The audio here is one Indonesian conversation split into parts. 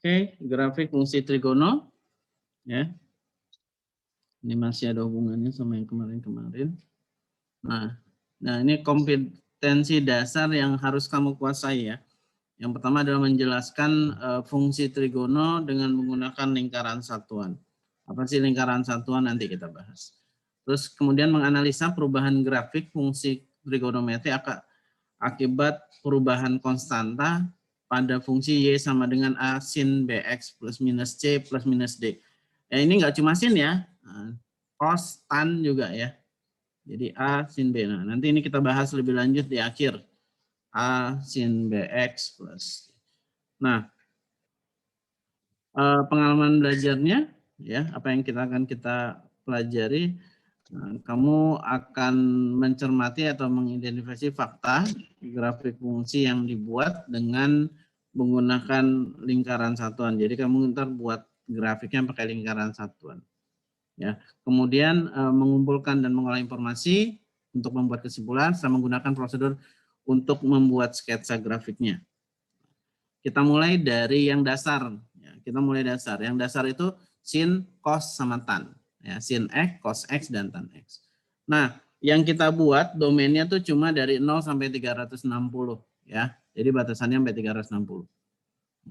Oke, grafik fungsi trigono. Ya, ini masih ada hubungannya sama yang kemarin-kemarin. Nah, ini kompetensi dasar yang harus kamu kuasai ya. Yang pertama adalah menjelaskan fungsi trigono dengan menggunakan lingkaran satuan. Apa sih lingkaran satuan? Nanti kita bahas. Terus kemudian menganalisa perubahan grafik fungsi trigonometri akibat perubahan konstanta pada fungsi Y sama dengan A sin BX plus minus C plus minus D. Ya, ini nggak cuma sin ya, cos, tan juga ya. Jadi A sin B. Nah, nanti ini kita bahas lebih lanjut di akhir. A sin BX plus. Nah, pengalaman belajarnya, ya, apa yang kita pelajari, kamu akan mencermati atau mengidentifikasi fakta grafik fungsi yang dibuat dengan menggunakan lingkaran satuan. Jadi kamu ntar buat grafiknya pakai lingkaran satuan. Ya, kemudian mengumpulkan dan mengolah informasi untuk membuat kesimpulan, serta menggunakan prosedur untuk membuat sketsa grafiknya. Kita mulai dari yang dasar. Ya, kita mulai dasar. Yang dasar itu sin, cos, sama tan. Ya, sin X, cos X, dan tan X. Nah, yang kita buat domainnya tuh cuma dari 0 sampai 360. Ya, jadi batasannya sampai 360.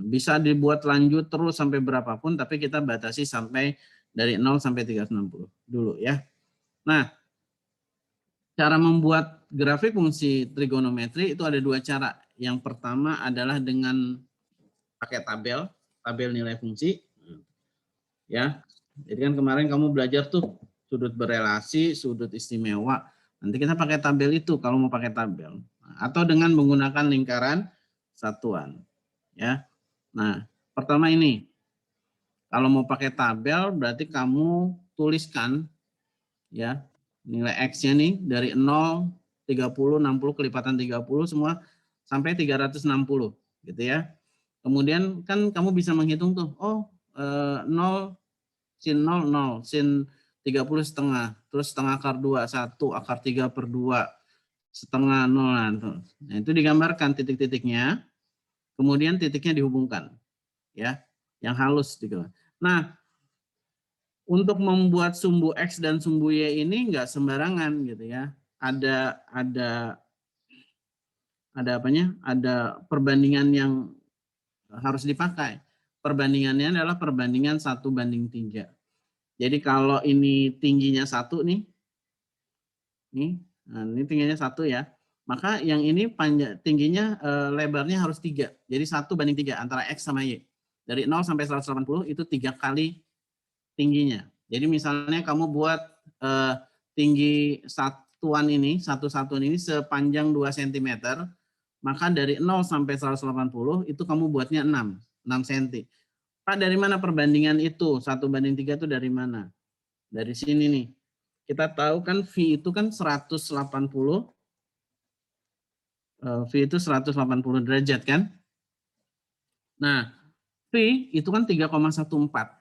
Bisa dibuat lanjut terus sampai berapapun, tapi kita batasi sampai dari 0 sampai 360 dulu ya. Nah, cara membuat grafik fungsi trigonometri itu ada dua cara. Yang pertama adalah dengan pakai tabel nilai fungsi. Ya, jadi kan kemarin kamu belajar tuh sudut berelasi, sudut istimewa. Nanti kita pakai tabel itu kalau mau pakai tabel. Atau dengan menggunakan lingkaran satuan. Ya. Nah, pertama ini. Kalau mau pakai tabel berarti kamu tuliskan ya nilai X-nya nih dari 0, 30, 60, kelipatan 30 semua sampai 360 gitu ya. Kemudian kan kamu bisa menghitung tuh, 0, sin 0, 0, sin 30 setengah, terus setengah akar 2, 1, akar 3 per 2, setengah 0. Nah, itu digambarkan titik-titiknya, kemudian titiknya dihubungkan. Ya, yang halus gitu. Nah, untuk membuat sumbu X dan sumbu Y ini enggak sembarangan gitu ya. Ada apanya? Ada perbandingan yang harus dipakai. Perbandingannya adalah perbandingan 1:3. Jadi kalau ini tingginya 1 nih. Nah, ini tingginya 1 ya. Maka yang ini tingginya lebarnya harus 3. Jadi 1:3 antara X sama Y. Dari 0 sampai 180 itu 3 kali tingginya. Jadi misalnya kamu buat tinggi satuan ini sepanjang 2 cm, maka dari 0 sampai 180 itu kamu buatnya 6 cm. Pak, dari mana perbandingan itu? 1:3 itu dari mana? Dari sini nih. Kita tahu kan V itu kan 180. V itu 180 derajat kan? Nah, V itu kan 3,14.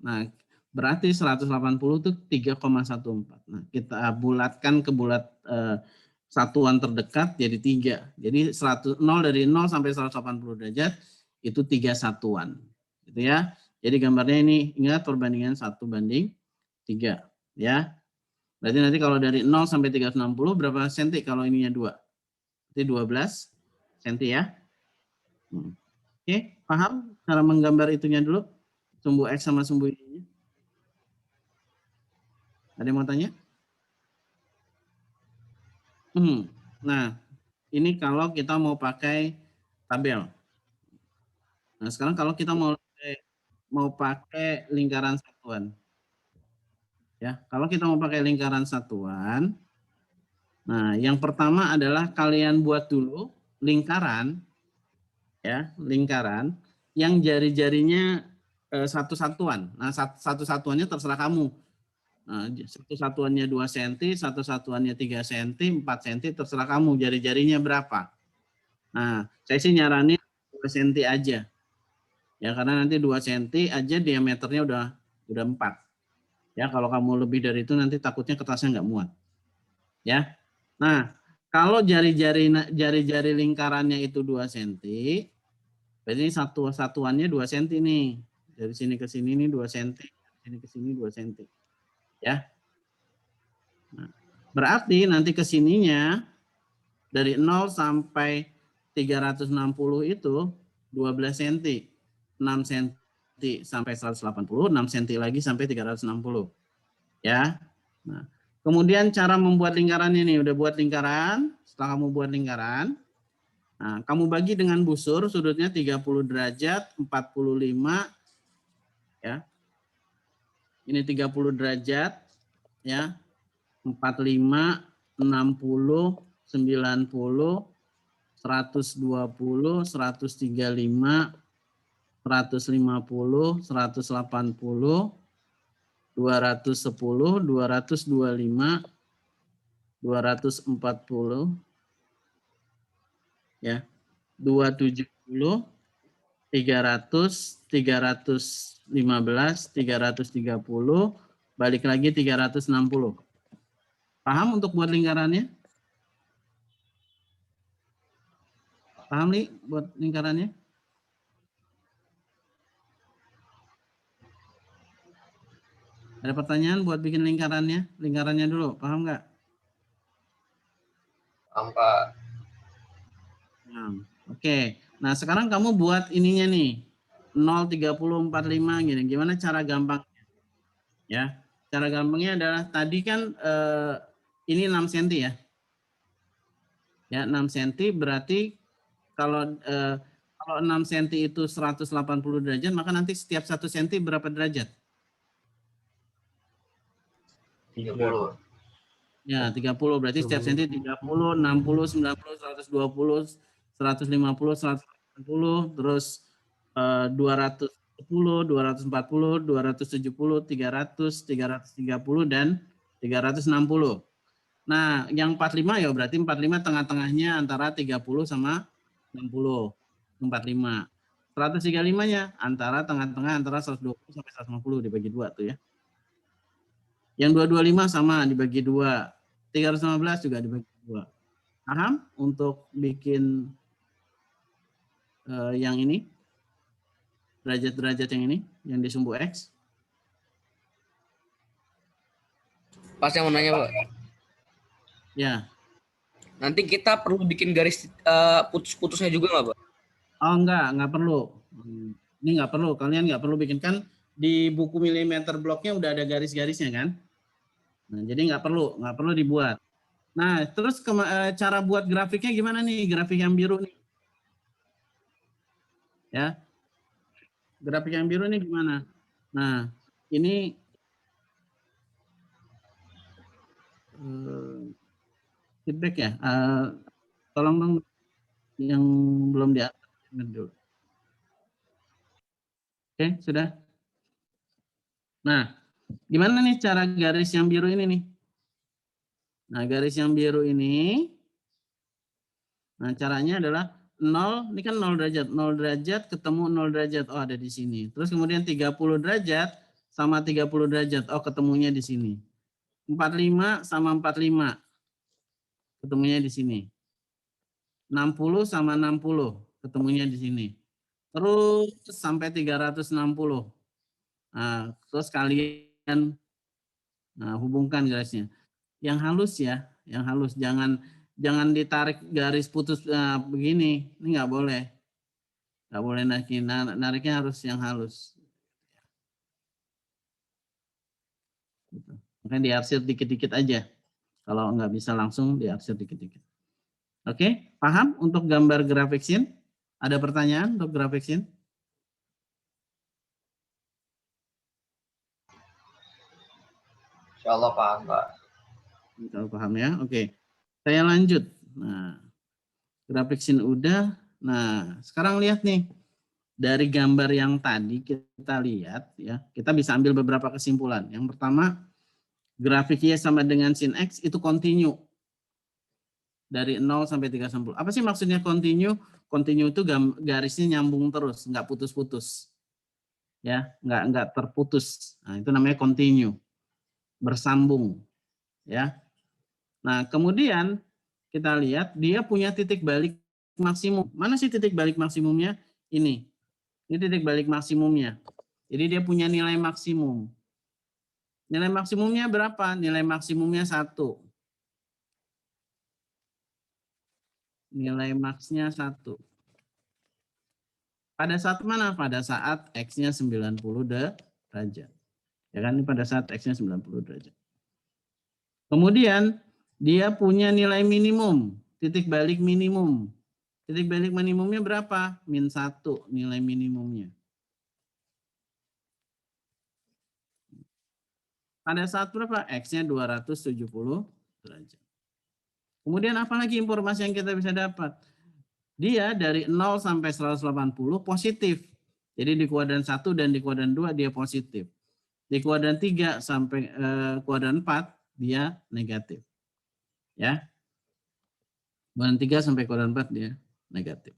Nah, berarti 180 itu 3,14. Nah, kita bulatkan ke bulat satuan terdekat jadi 3. Jadi 0 dari 0 sampai 180 derajat itu 3 satuan. Gitu ya. Jadi gambarnya ini ingat perbandingan 1:3 ya. Berarti nanti kalau dari 0 sampai 360 berapa senti kalau ininya 2? Berarti 12 senti ya. Oke, paham cara menggambar itunya dulu? Sumbu X sama sumbu Y-nya. Ada yang mau tanya? Nah, ini kalau kita mau pakai tabel. Nah, sekarang kalau kita mau pakai lingkaran satuan. Ya, kalau kita mau pakai lingkaran satuan, nah, yang pertama adalah kalian buat dulu lingkaran ya, lingkaran yang jari-jarinya satu satuan. Nah, satu satuannya terserah kamu. Nah, satu satuannya 2 cm, satu satuannya 3 cm, 4 cm, terserah kamu jari-jarinya berapa. Nah, saya sih nyaranin 2 cm aja. Ya, karena nanti 2 cm aja diameternya udah 4. Ya, kalau kamu lebih dari itu nanti takutnya kertasnya nggak muat. Ya. Nah, kalau jari-jari lingkarannya itu 2 cm, Berarti ini satuannya 2 cm nih. Dari sini ke sini ini 2 cm, sini ke sini 2 cm. Ya. Nah, berarti nanti ke sininya dari 0 sampai 360 itu 12 cm. 6 cm sampai 180, 6 cm lagi sampai 360. Ya. Nah, kemudian cara membuat lingkaran ini, udah buat lingkaran, setelah kamu buat lingkaran, nah, kamu bagi dengan busur sudutnya 30 derajat, 45 ya. Ini 30 derajat ya. 45, 60, 90, 120, 135, 150, 180, 210, 225, 240 ya. 270, 300, 315, 330, balik lagi 360. Paham untuk buat lingkarannya? Paham nih buat lingkarannya? Ada pertanyaan buat bikin lingkarannya? Lingkarannya dulu, paham nggak? Paham, Pak. Nah, oke. Nah, sekarang kamu buat ininya nih. 0, 30, 45 gini. Gimana cara gampang? Ya. Cara gampangnya adalah tadi kan ini 6 cm ya. Ya, 6 cm berarti kalau 6 cm itu 180 derajat, maka nanti setiap 1 cm berapa derajat? 30. Ya, 30 berarti setiap cm 30, 60, 90, 120, 150, 180, terus 210, 240, 270, 300, 330 dan 360. Nah, yang 45 ya berarti 45 tengah-tengahnya antara 30 sama 60. 45. 135-nya antara tengah-tengah antara 120 sampai 150 dibagi 2 tuh ya. Yang 225 sama dibagi 2. 315 juga dibagi 2. Paham untuk bikin yang ini? Derajat-derajat yang ini, yang di sumbu X? Pas yang mau nanya, Pak. Ya. Nanti kita perlu bikin garis putus-putusnya juga nggak, Pak? Oh enggak perlu. Ini nggak perlu, kalian nggak perlu bikin, kan di buku milimeter bloknya udah ada garis-garisnya kan? Nah, jadi nggak perlu dibuat. Nah, terus cara buat grafiknya gimana nih? Grafik yang biru nih. Ya. Grafik yang biru nih gimana? Nah, ini feedback ya. Tolong dong yang belum diatur dulu. Oke, sudah. Nah, gimana nih cara garis yang biru ini nih? Nah, garis yang biru ini, nah caranya adalah 0, ini kan 0 derajat. 0 derajat ketemu 0 derajat, oh ada di sini. Terus kemudian 30 derajat sama 30 derajat, oh ketemunya di sini. 45 sama 45, ketemunya di sini. 60 sama 60, ketemunya di sini. Terus sampai 360. Nah, terus kalian hubungkan garisnya. Yang halus ya, yang halus. Jangan ditarik garis putus begini. Ini nggak boleh. Nggak boleh nariknya harus yang halus. Makanya diarsir dikit-dikit aja. Kalau nggak bisa langsung diarsir dikit-dikit. Oke, paham untuk gambar grafik scene? Ada pertanyaan untuk grafik scene? Insya Allah paham, Pak. Kalau paham ya, oke. Saya lanjut. Nah, grafik scene udah. Nah, sekarang lihat nih. Dari gambar yang tadi kita lihat ya, kita bisa ambil beberapa kesimpulan. Yang pertama, grafik Y sama dengan sin X itu continue. Dari 0 sampai 360. Apa sih maksudnya continue? Continue itu garisnya nyambung terus, nggak putus-putus. Ya, nggak terputus. Nah, itu namanya continue. Bersambung. Ya. Nah, kemudian kita lihat dia punya titik balik maksimum. Mana sih titik balik maksimumnya? Ini titik balik maksimumnya. Jadi dia punya nilai maksimum. Nilai maksimumnya berapa? Nilai maksimumnya 1. Nilai max-nya 1. Pada saat mana? Pada saat X-nya 90 derajat. Ya kan, ini pada saat X-nya 90 derajat. Kemudian dia punya nilai minimum, titik balik minimum. Titik balik minimumnya berapa? Min 1 nilai minimumnya. Pada saat berapa? X-nya 270 derajat. Kemudian apalagi informasi yang kita bisa dapat? Dia dari 0 sampai 180 positif. Jadi di kuadran 1 dan di kuadran 2 dia positif. Di kuadran 3 sampai kuadran 4 dia negatif. Ya. Kuadran 3 sampai kuadran 4 dia negatif.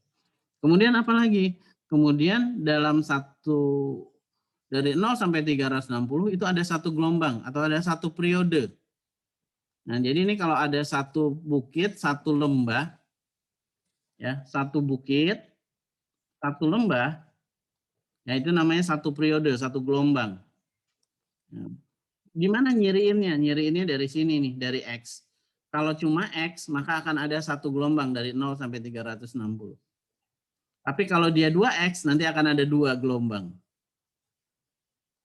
Kemudian apalagi? Kemudian dalam dari 0 sampai 360 itu ada satu gelombang atau ada satu periode. Nah, jadi ini kalau ada satu bukit, satu lembah, ya, satu bukit, satu lembah, ya itu namanya satu periode, satu gelombang. Nah, gimana nyiriinnya? Nyiriinnya dari sini nih, dari X. Kalau cuma X, maka akan ada satu gelombang dari 0 sampai 360. Tapi kalau dia 2X, nanti akan ada 2 gelombang.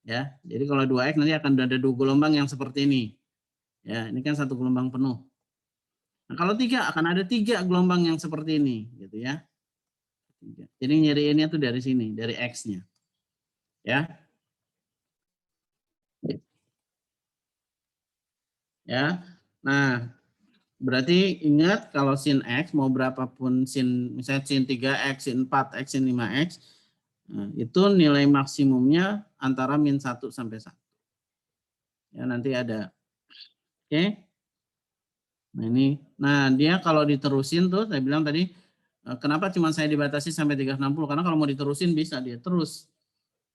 Ya, jadi kalau 2X nanti akan ada 2 gelombang yang seperti ini. Ya, ini kan satu gelombang penuh. Nah, kalau 3 akan ada 3 gelombang yang seperti ini, gitu ya. Jadi nyiriinnya tuh dari sini, dari X-nya. Ya. Ya. Nah, berarti ingat kalau sin X mau berapapun sin, misalnya sin 3X, sin 4X, sin 5X, nah, itu nilai maksimumnya antara min 1 sampai 1. Ya, nanti ada. Oke. Nah ini, nah dia kalau diterusin tuh, saya bilang tadi, kenapa cuma saya dibatasi sampai 360? Karena kalau mau diterusin bisa dia terus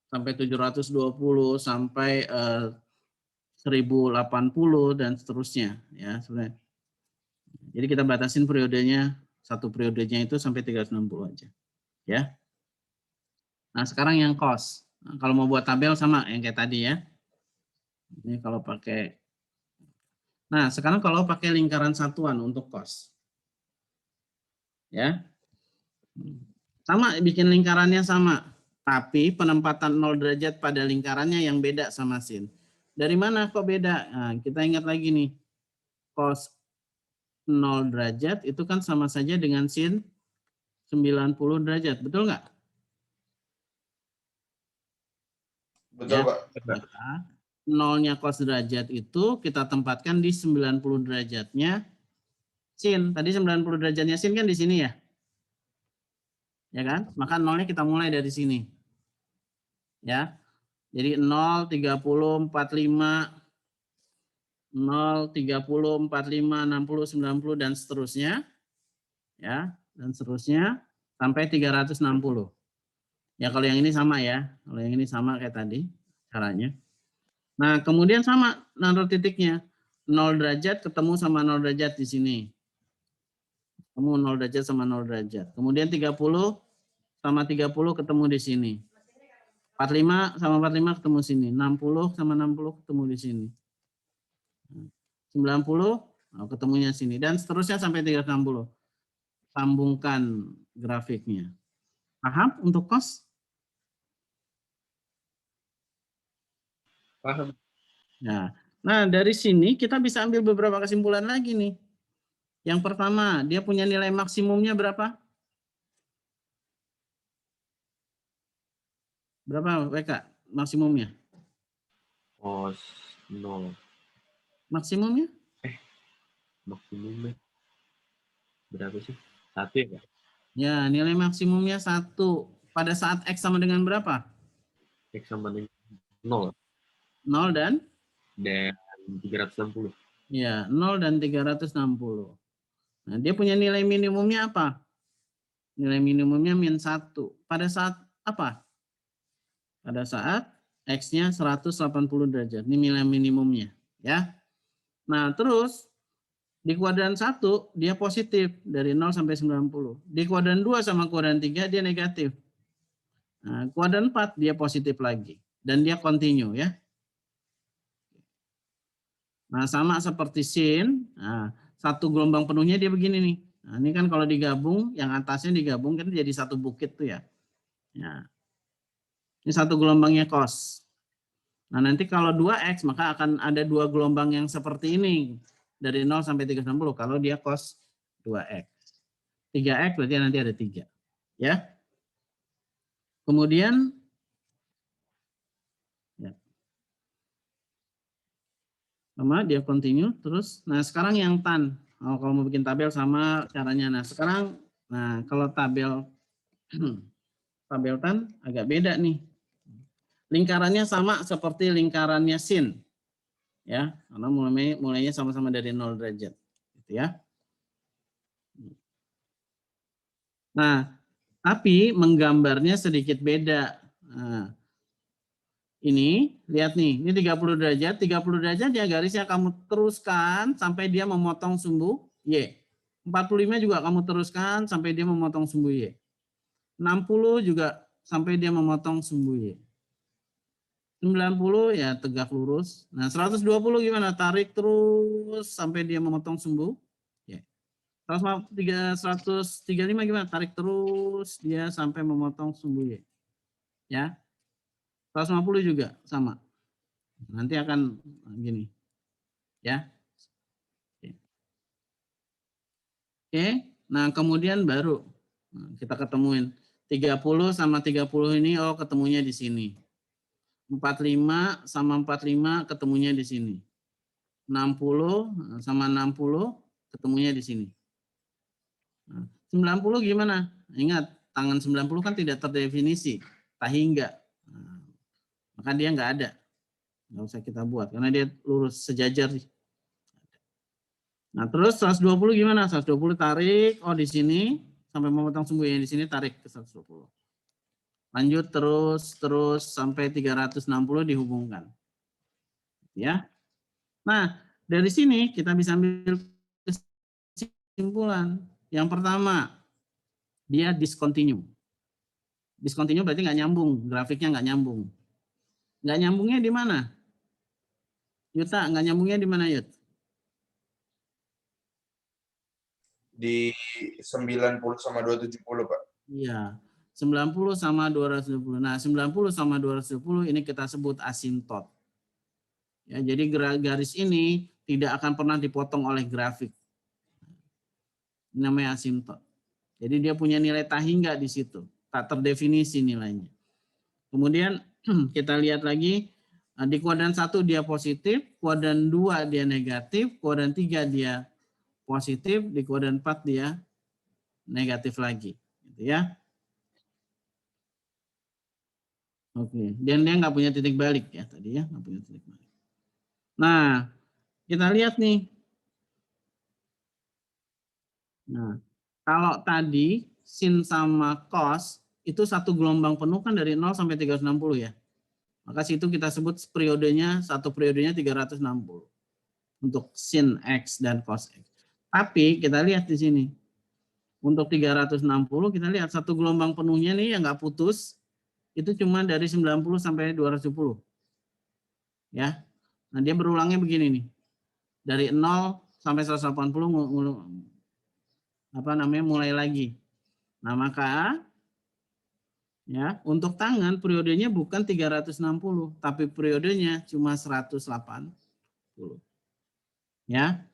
sampai 720, sampai 1080 dan seterusnya, ya sebenarnya. Jadi kita batasin periodenya, satu periodenya itu sampai 360 aja, ya. Nah sekarang yang cost. Nah, kalau mau buat tabel sama yang kayak tadi ya. Ini kalau pakai. Nah sekarang kalau pakai lingkaran satuan untuk cost, ya. Sama, bikin lingkarannya sama. Tapi penempatan 0 derajat pada lingkarannya yang beda sama sin. Dari mana kok beda? Nah, kita ingat lagi nih. Cos 0 derajat itu kan sama saja dengan sin 90 derajat. Betul nggak? Betul, Ya. Pak. Maka nolnya cos derajat itu kita tempatkan di 90 derajatnya sin. Tadi 90 derajatnya sin kan di sini ya. Ya kan? Maka nolnya kita mulai dari sini. Ya. Jadi 0, 30, 45, 0, 30, 45, 60, 90 dan seterusnya. Ya, dan seterusnya sampai 360. Ya, kalau yang ini sama ya. Kalau yang ini sama kayak tadi caranya. Nah, kemudian sama naruh titiknya. 0 derajat ketemu sama 0 derajat di sini. Ketemu 0 derajat sama 0 derajat. Kemudian 30 sama 30 ketemu di sini. 45 sama 45 ketemu sini. 60 sama 60 ketemu di sini. 90 ketemunya sini. Dan seterusnya sampai 360. Sambungkan grafiknya. Paham untuk kos? Paham. Nah, dari sini kita bisa ambil beberapa kesimpulan lagi nih. Yang pertama, dia punya nilai maksimumnya berapa? Berapa WK maksimumnya? Cos 0. Maksimumnya? Maksimumnya berapa sih? 1 ya, Pak? Ya, nilai maksimumnya 1. Pada saat X sama dengan berapa? X sama dengan 0. 0 dan? Dan 360. Ya, 0 dan 360. Nah, dia punya nilai minimumnya apa? Nilai minimumnya min 1. Pada saat apa? Pada saat X-nya 180 derajat. Ini nilai minimumnya. Ya. Nah, terus di kuadran 1 dia positif dari 0 sampai 90. Di kuadran 2 sama kuadran 3 dia negatif. Nah, kuadran 4 dia positif lagi. Dan dia continue ya. Nah, sama seperti sin. Nah, satu gelombang penuhnya dia begini nih. Nah, ini kan kalau digabung, yang atasnya digabung kan jadi satu bukit tuh ya. Ya. Ini satu gelombangnya cos. Nah, nanti kalau 2X maka akan ada dua gelombang yang seperti ini. Dari 0 sampai 360 kalau dia cos 2X. 3X berarti nanti ada 3. Ya. Kemudian ya. Sama dia continue terus. Nah, sekarang yang tan. Oh, kalau mau bikin tabel sama caranya. Nah, sekarang kalau tabel tabel tan agak beda nih. Lingkarannya sama seperti lingkarannya sin. Ya, karena mulainya sama-sama dari 0 derajat. Gitu ya. Nah, tapi menggambarnya sedikit beda. Nah, ini, lihat nih, ini 30 derajat. 30 derajat ya garisnya kamu teruskan sampai dia memotong sumbu Y. 45 juga kamu teruskan sampai dia memotong sumbu Y. 60 juga sampai dia memotong sumbu Y. 90 ya tegak lurus. Nah, 120 gimana? Tarik terus sampai dia memotong sumbu Y. 135 gimana? Tarik terus dia sampai memotong sumbu Y. Ya. 150 juga sama. Nanti akan gini. Ya. Oke. Nah, kemudian baru kita ketemuin 30 sama 30 ini ketemunya di sini. 45 sama 45 ketemunya di sini. 60 sama 60 ketemunya di sini. 90 gimana? Ingat, tangan 90 kan tidak terdefinisi, tahingga. Maka dia nggak ada. Nggak usah kita buat, karena dia lurus sejajar. Nah, terus 120 gimana? 120 tarik, di sini, sampai memotong sumbu yang di sini, tarik ke 120. Lanjut terus sampai 360 dihubungkan. Ya. Nah, dari sini kita bisa ambil kesimpulan. Yang pertama, dia discontinue. Discontinue berarti nggak nyambung, grafiknya nggak nyambung. Nggak nyambungnya di mana? Yuta, nggak nyambungnya di mana, Yut? Di 90 sama 270, Pak. Iya, 90 sama 270. Nah, 90 sama 270 ini kita sebut asintot. Ya, jadi garis ini tidak akan pernah dipotong oleh grafik. Ini namanya asintot. Jadi dia punya nilai tahingga di situ, tak terdefinisi nilainya. Kemudian kita lihat lagi di kuadran 1 dia positif, kuadran 2 dia negatif, kuadran 3 dia positif, di kuadran 4 dia negatif lagi, gitu ya. Oke, dan dia nggak punya titik balik ya tadi ya, nggak punya titik balik. Nah, kita lihat nih. Nah, kalau tadi sin sama cos itu satu gelombang penuh kan dari 0 sampai 360 ya. Maka situ kita sebut satu periodenya 360 untuk sin X dan cos X. Tapi kita lihat di sini. Untuk 360 kita lihat satu gelombang penuhnya nih yang nggak putus itu cuma dari 90 sampai 210. Ya. Nah, dia berulangnya begini nih. Dari 0 sampai 180 mulai lagi. Nah, maka ya, untuk tangan periodenya bukan 360, tapi periodenya cuma 180. Ya.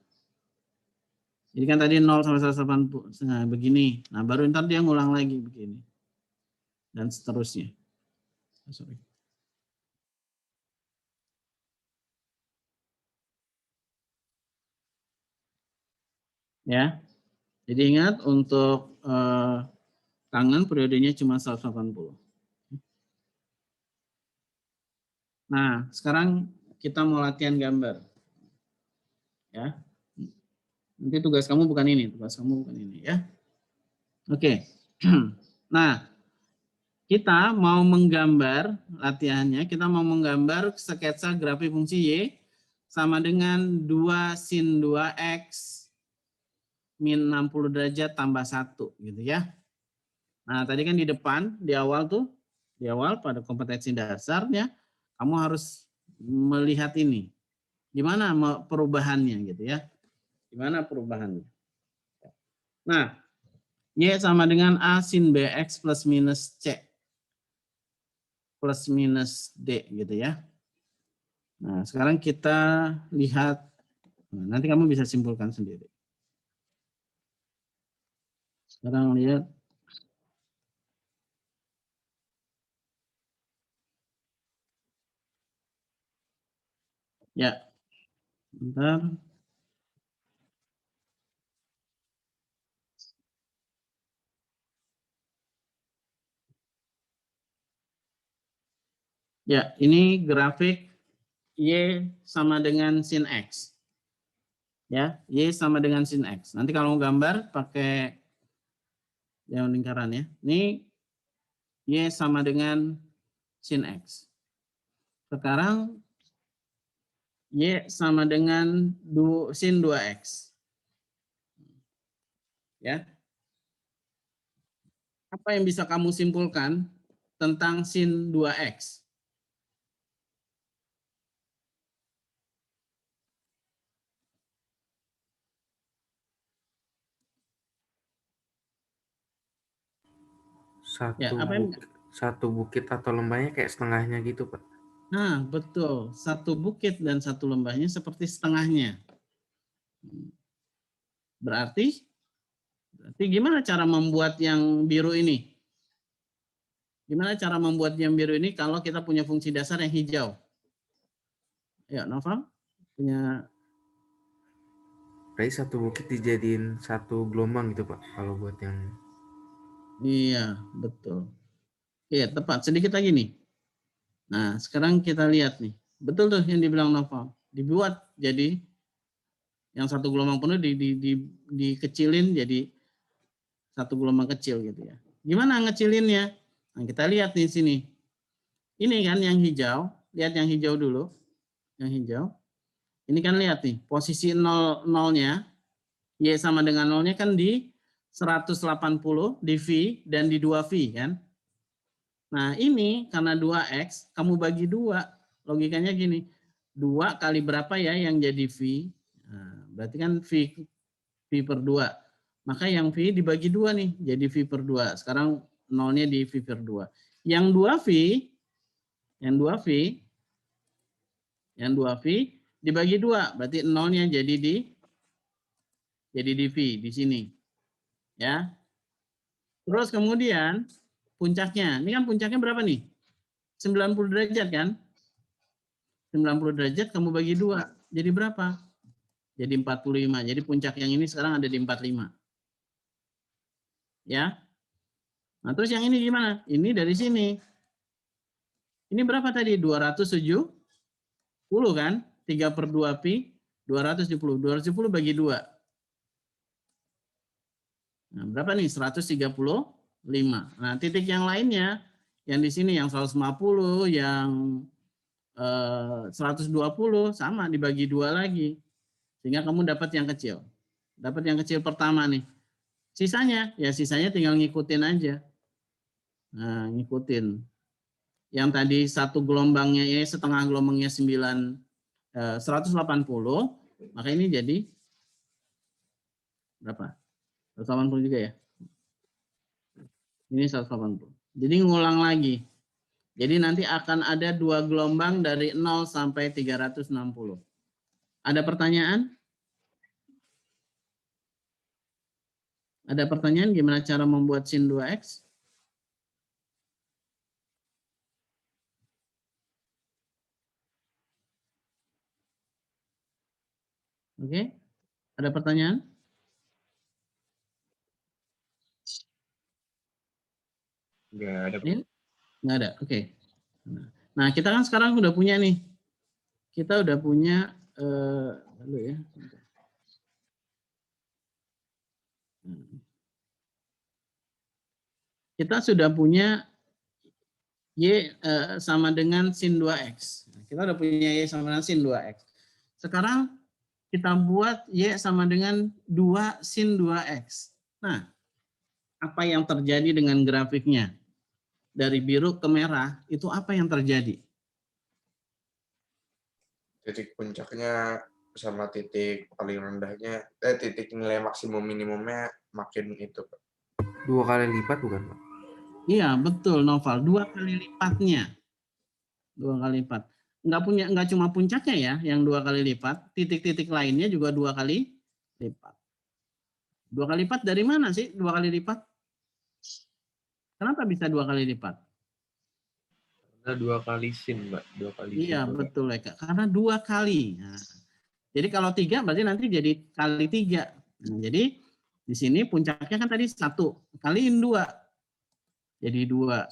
Jadi kan tadi 0 sampai 180 begini. Nah, baru ntar dia ngulang lagi begini. Dan seterusnya. Sorry. Ya. Jadi ingat untuk tangan periodenya cuma 180. Nah, sekarang kita mau latihan gambar. Ya. Nanti tugas kamu bukan ini, ya. Oke. Nah, kita mau menggambar latihannya, kita mau menggambar sketsa grafik fungsi Y sama dengan 2 sin 2X min 60 derajat tambah 1 gitu ya. Nah, tadi kan di depan, di awal tuh, Di awal pada kompetensi dasarnya, kamu harus melihat ini. Gimana perubahannya gitu ya. Gimana perubahannya. Nah, Y sama dengan A sin BX plus minus C plus minus D gitu ya. Nah, sekarang kita lihat, nah, nanti kamu bisa simpulkan sendiri. Sekarang lihat. Ya, bentar. Ya, ini grafik Y sama dengan sin X. Ya, Y sama dengan sin X. Nanti kalau mau gambar pakai yang lingkaran ya. Ini Y sama dengan sin X. Sekarang Y sama dengan sin 2X. Ya. Apa yang bisa kamu simpulkan tentang sin 2X? Satu bukit atau lembahnya kayak setengahnya gitu, Pak. Nah, betul. Satu bukit dan satu lembahnya seperti setengahnya. Berarti gimana cara membuat yang biru ini? Gimana cara membuat yang biru ini kalau kita punya fungsi dasar yang hijau? Ya, Nova punya. Berarti satu bukit dijadiin satu gelombang gitu, Pak, kalau buat yang... Iya, betul. Iya, tepat. Sedikit lagi nih. Nah, sekarang kita lihat nih. Betul tuh yang dibilang Nova. Dibuat jadi yang satu gelombang penuh dikecilin jadi satu gelombang kecil gitu ya. Gimana ngecilinnya? Nah, kita lihat di sini. Ini kan yang hijau. Lihat yang hijau dulu. Yang hijau. Ini kan lihat nih. Posisi nolnya. Y sama dengan nolnya kan di 180 di V dan di 2V kan. Nah ini karena 2X kamu bagi 2. Logikanya gini. 2 kali berapa ya yang jadi V? Nah, berarti kan V per 2. Maka yang V dibagi 2 nih. Jadi V per 2. Sekarang nolnya di V per 2. Yang 2V dibagi 2. Berarti nolnya jadi di V di sini. Ya. Terus kemudian puncaknya. Ini kan puncaknya berapa nih? 90 derajat kan? 90 derajat kamu bagi 2. Jadi berapa? Jadi 45. Jadi puncak yang ini sekarang ada di 45. Ya. Nah, terus yang ini gimana? Ini dari sini. Ini berapa tadi? 270 kan? 3 per 2 pi 270. 270 bagi 2. Nah, berapa nih? 135. Nah, titik yang lainnya, yang di sini yang 150, yang 120, sama dibagi 2 lagi. Sehingga kamu dapat yang kecil. Dapat yang kecil pertama nih. Sisanya tinggal ngikutin aja. Nah, ngikutin. Yang tadi satu gelombangnya, setengah gelombangnya 180, maka ini jadi berapa? 180 juga ya. Ini 180. Jadi ngulang lagi. Jadi nanti akan ada 2 gelombang dari 0 sampai 360. Ada pertanyaan? Ada pertanyaan gimana cara membuat sin 2X? Oke. Ada pertanyaan? Nggak ada. Nggak ada. Oke. Nah, kita kan sekarang udah punya nih. Kita udah punya lalu ya. Kita sudah punya Y sama dengan sin 2X. Kita udah punya Y sama dengan sin 2X. Sekarang kita buat Y sama dengan 2 sin 2X. Nah, apa yang terjadi dengan grafiknya? dari biru ke merah, itu apa yang terjadi? Titik puncaknya sama titik paling rendahnya, titik nilai maksimum minimumnya makin itu, Pak. 2 kali lipat bukan, Pak? Iya, betul Noval, 2 kali lipatnya. 2 kali lipat. Nggak cuma puncaknya ya yang 2 kali lipat, titik-titik lainnya juga 2 kali lipat. 2 kali lipat dari mana sih 2 kali lipat? Kenapa bisa 2 kali lipat? Karena 2 kali sin, Mbak. 2 kali sin. Iya, betul Eka. Karena 2 kali. Nah, jadi kalau 3 berarti nanti jadi kali 3. Nah, jadi di sini puncaknya kan tadi 1, kaliin 2. Jadi 2.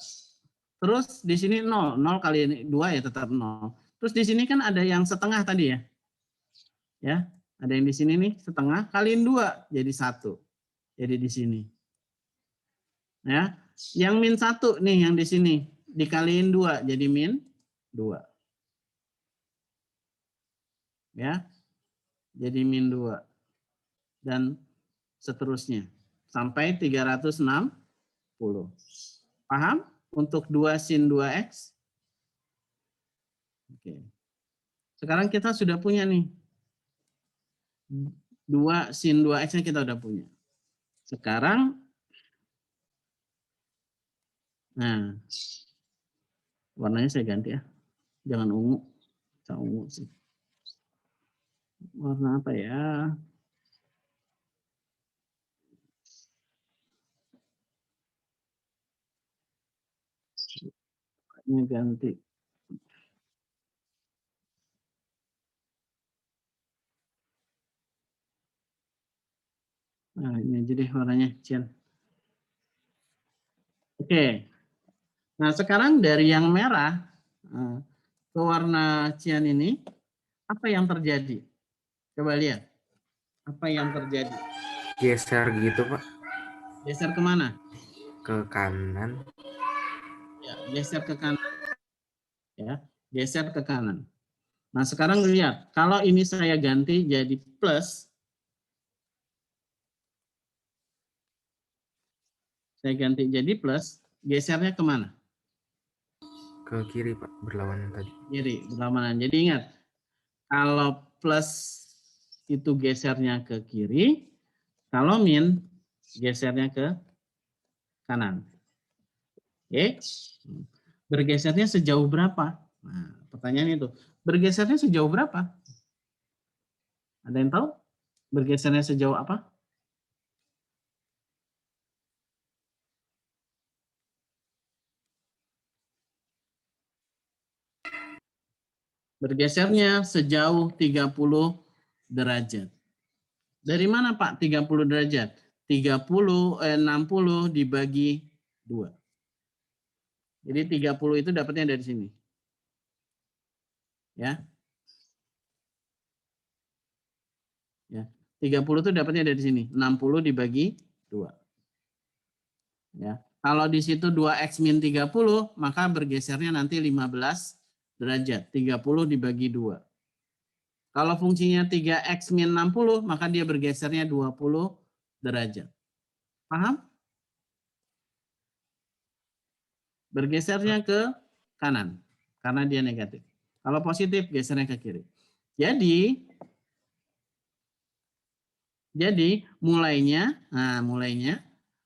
Terus di sini 0, 0 kali 2 ya tetap 0. Terus di sini kan ada yang setengah tadi ya. Ya, ada yang di sini nih setengah kaliin 2 jadi 1. Jadi di sini. Ya, yang min 1 nih yang di sini dikaliin 2 jadi min 2. Ya. Jadi min 2. Dan seterusnya sampai 360. Paham? Untuk 2 sin 2x. Oke. Sekarang kita sudah punya nih. 2 sin 2x-nya kita udah punya. Sekarang, nah, warnanya saya ganti ya. Jangan ungu. Bisa ungu sih. Warna apa ya? Ini ganti. Nah, ini jadi warnanya cian. Oke. Nah, sekarang dari yang merah ke warna cian ini, apa yang terjadi? Coba lihat. Apa yang terjadi? Geser gitu, Pak. Geser kemana? Ke kanan. Ya, geser ke kanan. Ya, geser ke kanan. Nah, sekarang lihat. Kalau ini saya ganti jadi plus, saya ganti jadi plus, gesernya kemana? Ke kiri, Pak. Berlawanan tadi. Kiri, berlawanan. Jadi ingat, kalau plus itu gesernya ke kiri, kalau min gesernya ke kanan. Oke. Bergesernya sejauh berapa? Nah, pertanyaan itu. Bergesernya sejauh berapa? Ada yang tahu? Bergesernya sejauh apa? Bergesernya sejauh 30 derajat. Dari mana Pak 30 derajat? 60 dibagi 2. Jadi 30 itu dapatnya dari sini. Ya. Ya. 30 itu dapatnya dari sini. 60 dibagi 2. Ya. Kalau di situ 2x min 30, maka bergesernya nanti 15 derajat. 30 dibagi 2. Kalau fungsinya 3x min 60, maka dia bergesernya 20 derajat. Paham? Bergesernya ke kanan, karena dia negatif. Kalau positif, gesernya ke kiri. Jadi mulainya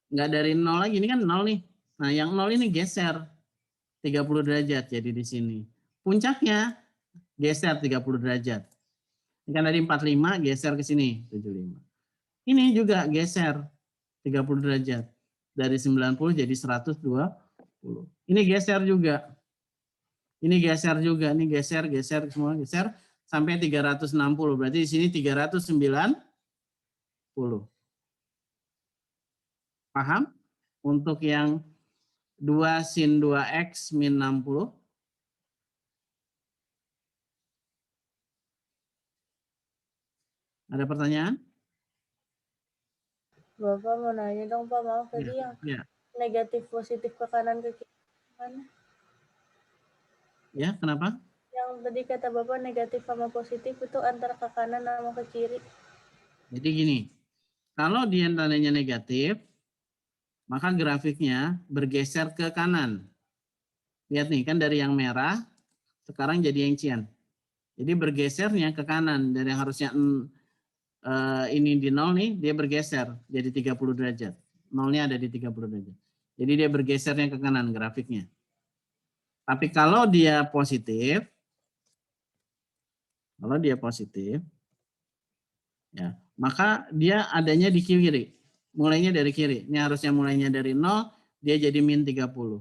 nggak dari 0 lagi, ini kan 0 nih. Nah, yang 0 ini geser 30 derajat, jadi di sini. Puncaknya geser 30 derajat. Ini kan dari 45 geser ke sini 75. Ini juga geser 30 derajat. Dari 90 jadi 120. Ini geser juga. Ini geser juga, ini geser semua geser sampai 360. Berarti di sini 390. Paham? Untuk yang 2 sin 2x min 60. Ada pertanyaan? Bapak mau nanya dong Pak, maaf tadi yang negatif positif ke kanan ke kiri mana? Ya, kenapa? Yang tadi kata Bapak negatif sama positif itu antara ke kanan sama ke kiri. Jadi gini, kalau dia tandanya negatif, maka grafiknya bergeser ke kanan. Lihat nih, kan dari yang merah, sekarang jadi yang cian. Jadi bergesernya ke kanan, dari yang harusnya ini di 0 nih, dia bergeser jadi 30 derajat. Nolnya ada di 30 derajat. Jadi dia bergesernya ke kanan grafiknya. Tapi kalau dia positif, ya, maka dia adanya di kiri. Mulainya dari kiri. Ini harusnya mulainya dari 0, dia jadi min 30.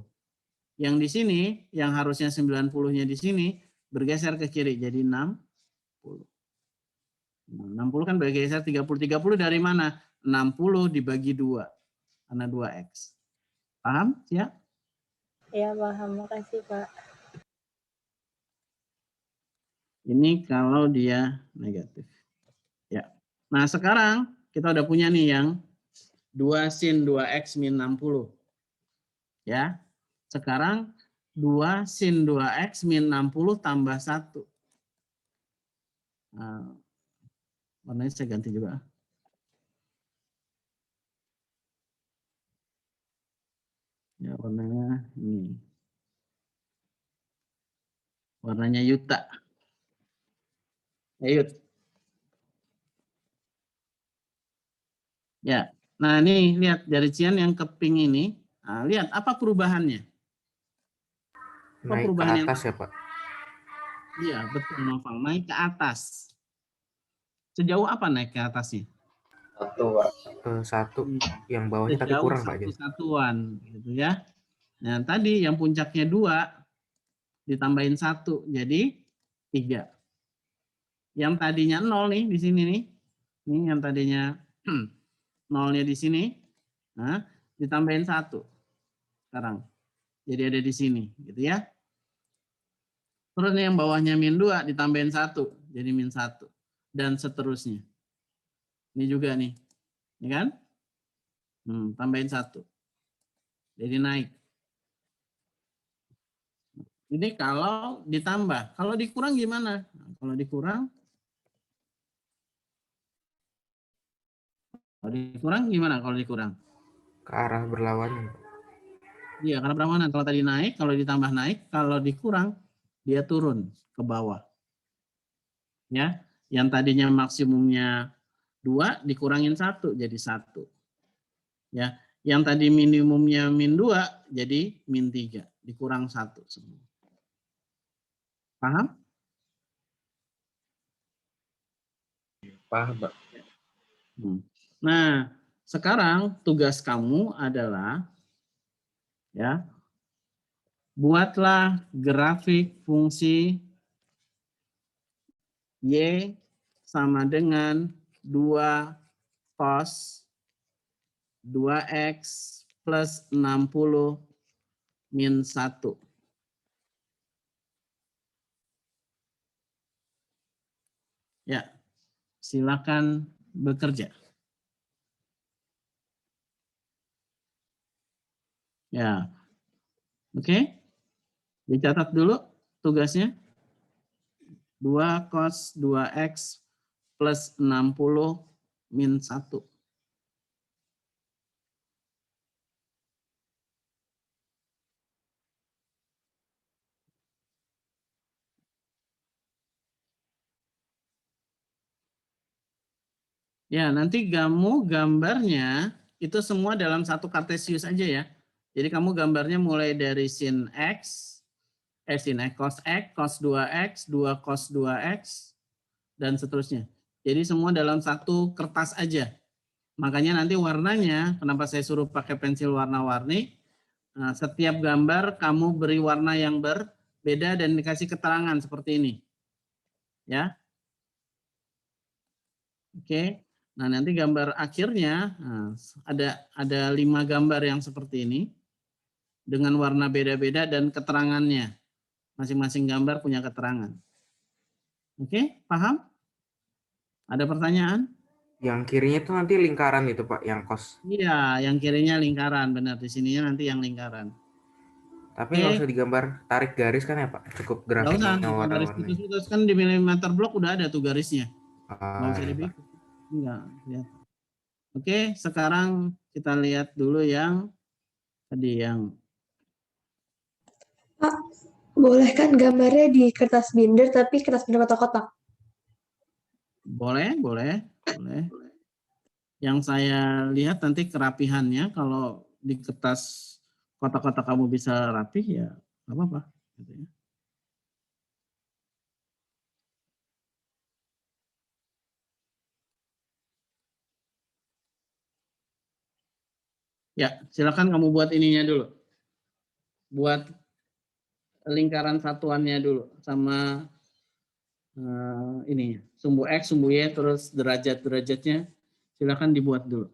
Yang di sini, yang harusnya 90-nya di sini, bergeser ke kiri jadi 60. 60 kan bergeser 30. 30 dari mana? 60 dibagi 2. Karena 2X. Paham? Ya? Ya, paham. Makasih, Pak. Ini kalau dia negatif. Ya. Nah, sekarang kita udah punya nih yang 2 sin 2X min 60. Ya. Sekarang 2 sin 2X min 60 tambah 1. Nah, warnanya saya ganti juga. Ya, warnanya ini. Warnanya Yuta. Yut. Ya. Nah, ini lihat dari Cian yang ke pink ini. Nah, lihat apa perubahannya? Apa Naik ke perubahan atas ya Pak? Iya, betul Noval. Naik ke atas. Sejauh apa naik ke atasnya? 1, Pak. 1 yang bawahnya tapi Sejauh kurang Pak. satu satuan, gitu ya. Nah, tadi yang puncaknya 2 ditambahin 1 jadi 3. Yang tadinya 0 nih di sini nih. Ini yang tadinya 0-nya di sini. Nah, ditambahin 1 sekarang. Jadi ada di sini, gitu ya. Terus yang bawahnya min 2 ditambahin 1 jadi min 1 dan seterusnya. Ini juga nih. Ya kan? Tambahin 1. Jadi naik. Ini kalau ditambah. Kalau dikurang gimana? Nah, kalau dikurang gimana kalau dikurang? Ke arah berlawanan. Iya, karena berlawanan. Kalau tadi naik, kalau ditambah naik, kalau dikurang dia turun ke bawah. Ya, yang tadinya maksimumnya 2 dikurangin 1 jadi 1. Ya, yang tadi minimumnya min 2 jadi min 3, dikurang 1 semua. Paham? Paham, Pak. Nah, sekarang tugas kamu adalah ya, buatlah grafik fungsi Y sama dengan 2 cos 2X plus 60 min 1. Ya, silakan bekerja. Ya, oke. Dicatat dulu tugasnya. 2 cos 2X plus 60 min 1. Ya, nanti kamu gambarnya itu semua dalam satu kartesius aja ya. Jadi kamu gambarnya mulai dari sin X, cos 2X, 2 cos 2X, dan seterusnya. Jadi semua dalam satu kertas aja. Makanya nanti warnanya, kenapa saya suruh pakai pensil warna-warni, nah, setiap gambar kamu beri warna yang berbeda dan dikasih keterangan seperti ini. Ya. Oke. Nah, nanti gambar akhirnya nah, ada 5 gambar yang seperti ini dengan warna beda-beda dan keterangannya. Masing-masing gambar punya keterangan. Oke, paham? Ada pertanyaan? Yang kirinya itu nanti lingkaran itu Pak, yang cos. Iya, yang kirinya lingkaran, benar. Di sininya nanti yang lingkaran. Tapi nggak usah digambar tarik garis kan ya Pak? Cukup Nggak usah, grafiknya garis warna-warni. putus-putus kan di milimeter blok udah ada tuh garisnya. Nggak usah Ya, Pak. dibikin. Enggak, lihat. Oke, sekarang kita lihat dulu yang tadi yang Pak, Kak, boleh kan gambarnya di kertas binder tapi kertas binder kotak-kotak? Boleh, boleh, boleh. Yang saya lihat nanti kerapihannya, kalau di kertas kotak-kotak kamu bisa rapih ya nggak apa-apa. Gitu ya. Ya, silakan kamu buat ininya dulu. Buat lingkaran satuannya dulu sama ininya. Sumbu X, sumbu Y, terus derajat-derajatnya silakan dibuat dulu.